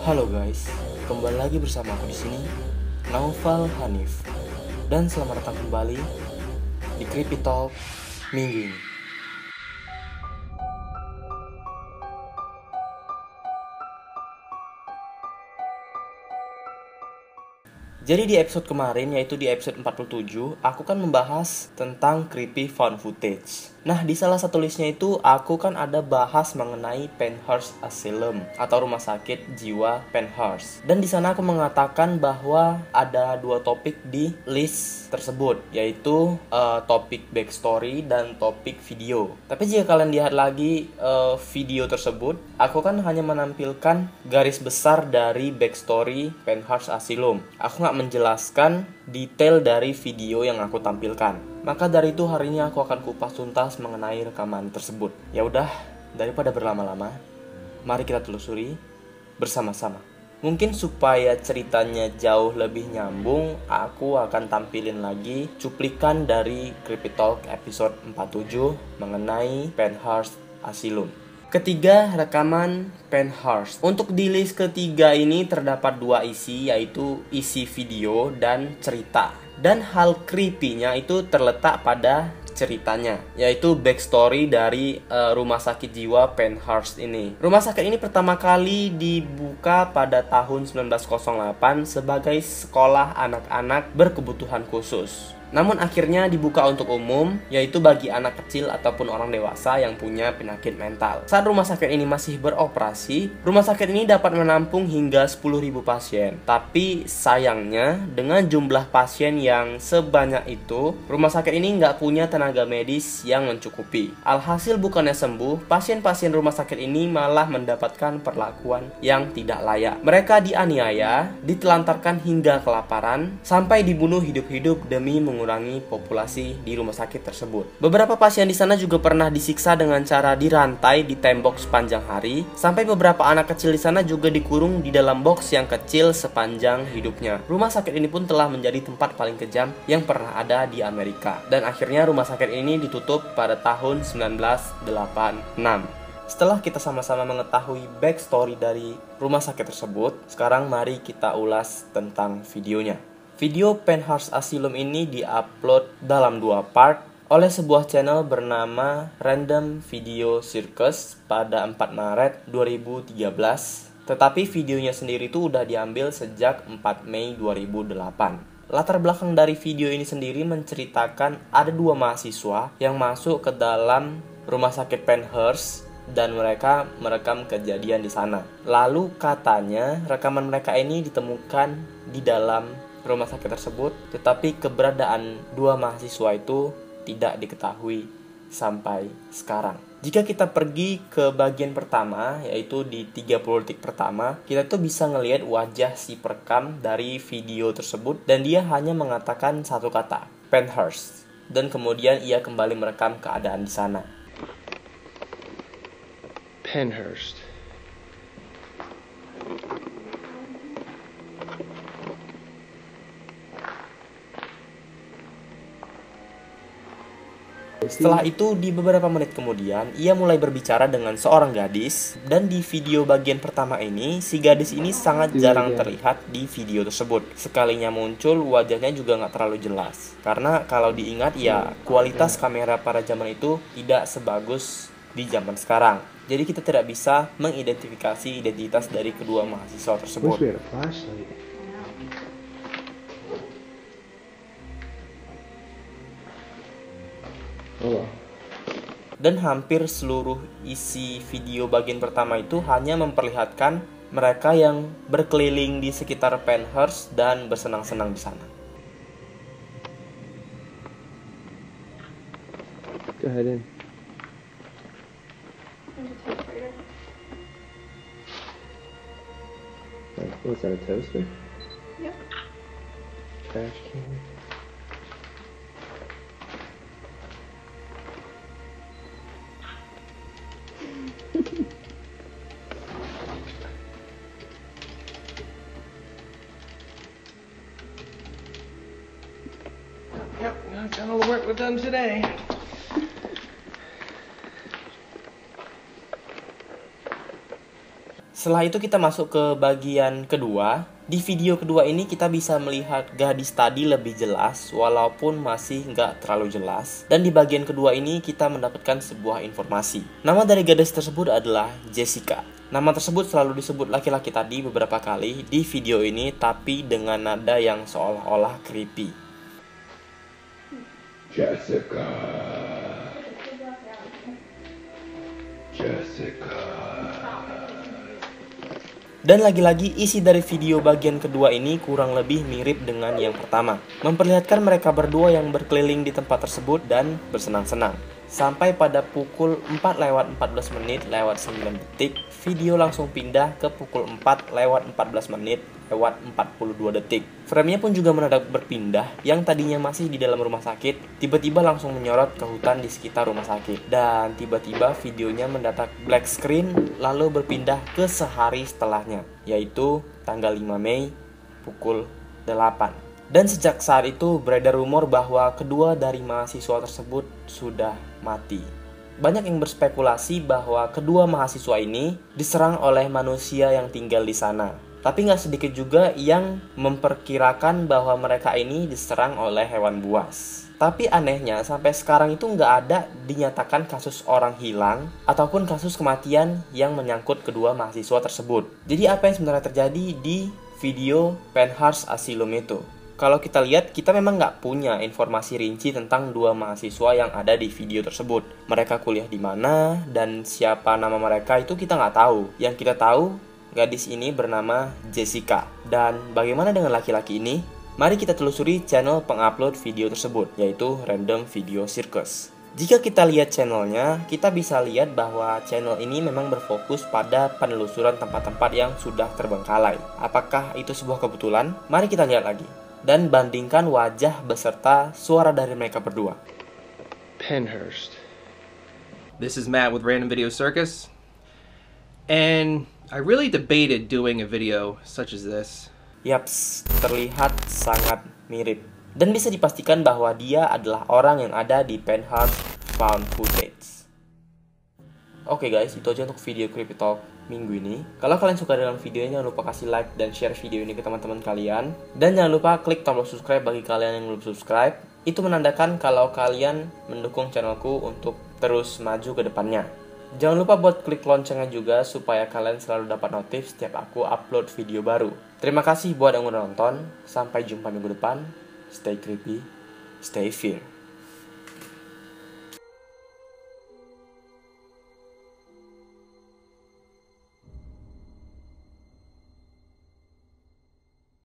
Halo guys, kembali lagi bersama aku di sini, Naufal Hanif, dan selamat datang kembali di Creepy Talk minggu ini. Jadi di episode kemarin, yaitu di episode 47, aku kan membahas tentang creepy found footage. Nah, di salah satu listnya itu aku kan ada bahas mengenai Penhurst Asylum atau rumah sakit jiwa Penhurst. Dan di sana aku mengatakan bahwa ada dua topik di list tersebut, yaitu topik backstory dan topik video. Tapi jika kalian lihat lagi video tersebut, aku kan hanya menampilkan garis besar dari backstory Penhurst Asylum. Aku nggak menjelaskan detail dari video yang aku tampilkan. Maka dari itu hari ini aku akan kupas tuntas mengenai rekaman tersebut. Ya udah, daripada berlama-lama, mari kita telusuri bersama-sama. Mungkin supaya ceritanya jauh lebih nyambung, aku akan tampilin lagi cuplikan dari Creepy Talk episode 47 mengenai Penhurst Asylum. Ketiga, rekaman Penhurst. Untuk di list ketiga ini terdapat dua isi, yaitu isi video dan cerita. Dan hal creepy-nya itu terletak pada ceritanya, yaitu backstory dari rumah sakit jiwa Penhurst ini. Rumah sakit ini pertama kali dibuka pada tahun 1908 sebagai sekolah anak-anak berkebutuhan khusus. Namun akhirnya dibuka untuk umum, yaitu bagi anak kecil ataupun orang dewasa yang punya penyakit mental. Saat rumah sakit ini masih beroperasi, rumah sakit ini dapat menampung hingga 10.000 pasien. Tapi sayangnya, dengan jumlah pasien yang sebanyak itu, rumah sakit ini nggak punya tenaga medis yang mencukupi. Alhasil bukannya sembuh, pasien-pasien rumah sakit ini malah mendapatkan perlakuan yang tidak layak. Mereka dianiaya, ditelantarkan hingga kelaparan, sampai dibunuh hidup-hidup demi mengurangi populasi di rumah sakit tersebut. Beberapa pasien di sana juga pernah disiksa dengan cara dirantai di tembok sepanjang hari, sampai beberapa anak kecil di sana juga dikurung di dalam box yang kecil sepanjang hidupnya. Rumah sakit ini pun telah menjadi tempat paling kejam yang pernah ada di Amerika. Dan akhirnya rumah sakit ini ditutup pada tahun 1986. Setelah kita sama-sama mengetahui backstory dari rumah sakit tersebut, sekarang mari kita ulas tentang videonya. Video Penhurst Asylum ini diupload dalam dua part oleh sebuah channel bernama Random Video Circus pada 4 Maret 2013. Tetapi videonya sendiri itu udah diambil sejak 4 Mei 2008. Latar belakang dari video ini sendiri menceritakan ada dua mahasiswa yang masuk ke dalam rumah sakit Penhurst dan mereka merekam kejadian di sana. Lalu katanya rekaman mereka ini ditemukan di dalam rumah sakit tersebut, tetapi keberadaan dua mahasiswa itu tidak diketahui sampai sekarang. Jika kita pergi ke bagian pertama, yaitu di 30 detik pertama, kita tuh bisa ngelihat wajah si perekam dari video tersebut, dan dia hanya mengatakan satu kata, Penhurst, dan kemudian ia kembali merekam keadaan di sana. Penhurst. Setelah itu, di beberapa menit kemudian, ia mulai berbicara dengan seorang gadis. Dan di video bagian pertama ini, si gadis ini sangat jarang terlihat di video tersebut. Sekalinya muncul, wajahnya juga nggak terlalu jelas. Karena kalau diingat ya, kualitas kamera pada zaman itu tidak sebagus di zaman sekarang. Jadi kita tidak bisa mengidentifikasi identitas dari kedua mahasiswa tersebut. Dan hampir seluruh isi video bagian pertama itu hanya memperlihatkan mereka yang berkeliling di sekitar Penhurst dan bersenang-senang di sana. Go ahead in. What's that, a toaster? Yep. Trash can. Yep, that's all the work we've done today. Setelah itu kita masuk ke bagian kedua. Di video kedua ini kita bisa melihat gadis tadi lebih jelas walaupun masih nggak terlalu jelas. Dan di bagian kedua ini kita mendapatkan sebuah informasi. Nama dari gadis tersebut adalah Jessica. Nama tersebut selalu disebut laki-laki tadi beberapa kali di video ini, tapi dengan nada yang seolah-olah creepy. Jessica. Jessica. Dan lagi-lagi isi dari video bagian kedua ini kurang lebih mirip dengan yang pertama. Memperlihatkan mereka berdua yang berkeliling di tempat tersebut dan bersenang-senang. Sampai pada pukul 4:14 lewat 9 detik, video langsung pindah ke pukul 4:14 lewat 42 detik. Framenya pun juga mendadak berpindah, yang tadinya masih di dalam rumah sakit, tiba-tiba langsung menyorot ke hutan di sekitar rumah sakit. Dan tiba-tiba videonya mendadak black screen, lalu berpindah ke sehari setelahnya, yaitu tanggal 5 Mei pukul 8. Dan sejak saat itu beredar rumor bahwa kedua dari mahasiswa tersebut sudah mati. Banyak yang berspekulasi bahwa kedua mahasiswa ini diserang oleh manusia yang tinggal di sana. Tapi nggak sedikit juga yang memperkirakan bahwa mereka ini diserang oleh hewan buas. Tapi anehnya sampai sekarang itu nggak ada dinyatakan kasus orang hilang ataupun kasus kematian yang menyangkut kedua mahasiswa tersebut. Jadi apa yang sebenarnya terjadi di video Penhurst Asylum itu? Kalau kita lihat, kita memang nggak punya informasi rinci tentang dua mahasiswa yang ada di video tersebut. Mereka kuliah di mana dan siapa nama mereka itu kita nggak tahu. Yang kita tahu, gadis ini bernama Jessica. Dan bagaimana dengan laki-laki ini? Mari kita telusuri channel pengupload video tersebut, yaitu Random Video Circus. Jika kita lihat channelnya, kita bisa lihat bahwa channel ini memang berfokus pada penelusuran tempat-tempat yang sudah terbengkalai. Apakah itu sebuah kebetulan? Mari kita lihat lagi dan bandingkan wajah beserta suara dari mereka berdua. Penhurst. This is Matt with Random Video Circus. And I really debated doing a video such as this. Yaps, terlihat sangat mirip. Dan bisa dipastikan bahwa dia adalah orang yang ada di Penhurst Found Footage. Oke guys, itu aja untuk video Creepy Talk minggu ini. Kalau kalian suka dengan videonya, jangan lupa kasih like dan share video ini ke teman-teman kalian. Dan jangan lupa klik tombol subscribe bagi kalian yang belum subscribe. Itu menandakan kalau kalian mendukung channelku untuk terus maju ke depannya. Jangan lupa buat klik loncengnya juga supaya kalian selalu dapat notif setiap aku upload video baru. Terima kasih buat yang udah nonton. Sampai jumpa minggu depan. Stay creepy, stay fear.